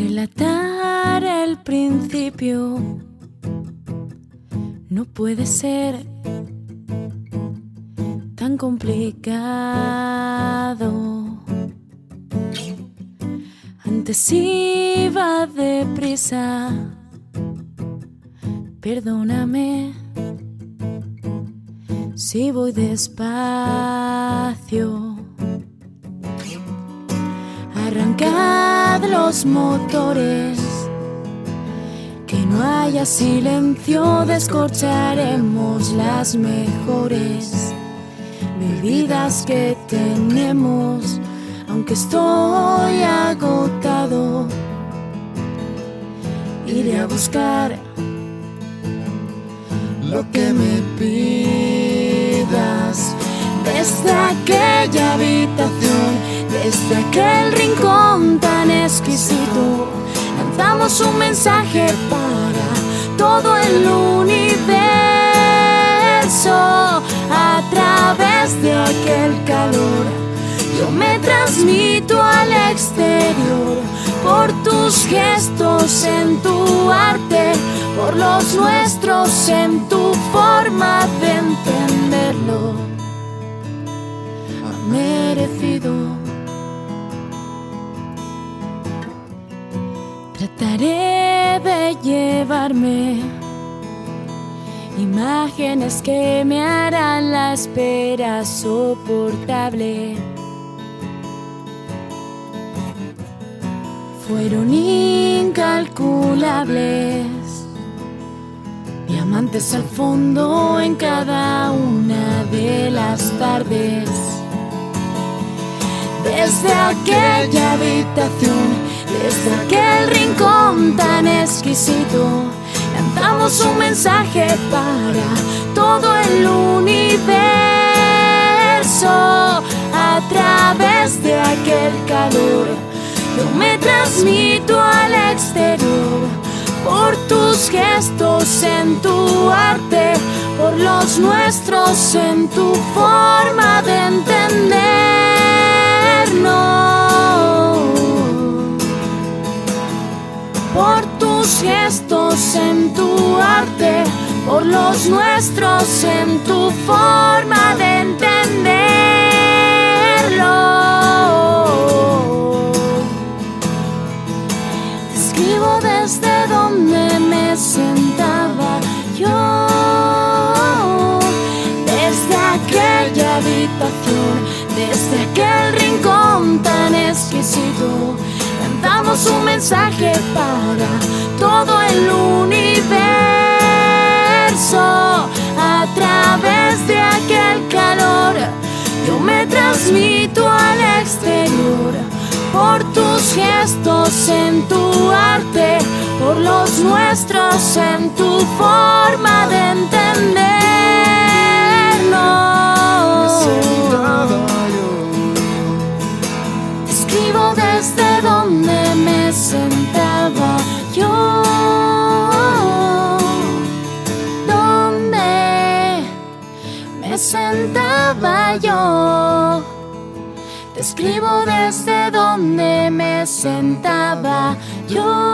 Relatar el principio no puede ser tan complicado. Antes iba deprisa, perdóname si voy despacio. Arrancad los motores, que no haya silencio, descorcharemos las mejores bebidas que tenemos. Aunque estoy agotado, iré a buscar lo que me pidas. Desde aquella habitación, desde aquel rincón tan exquisito, lanzamos un mensaje para todo el universo. A través de aquel calor, yo me transmito al exterior, por tus gestos en tu arte, por los nuestros en tu forma de entenderlo. Ha merecido. Trataré de llevarme imágenes que me harán la espera soportable. Fueron incalculables, diamantes al fondo en cada una de las tardes. Desde aquella habitación, desde aquel rincón tan exquisito, lanzamos un mensaje para todo el universo. A través de aquel calor, yo me transmito al exterior, por tus gestos en tu arte, por los nuestros en tu forma de entendernos. Por tus gestos en tu arte, por los nuestros en tu forma de entenderlo. Escribo desde donde me sentaba yo, desde aquella habitación, desde aquel rincón tan exquisito, lanzamos un mensaje para todo el universo. A través de aquel calor, yo me transmito al exterior, por tus gestos en tu arte, por los nuestros en tu forma de entendernos. Escribo desde donde me sentaba yo, donde me sentaba yo. Te escribo desde donde me sentaba yo.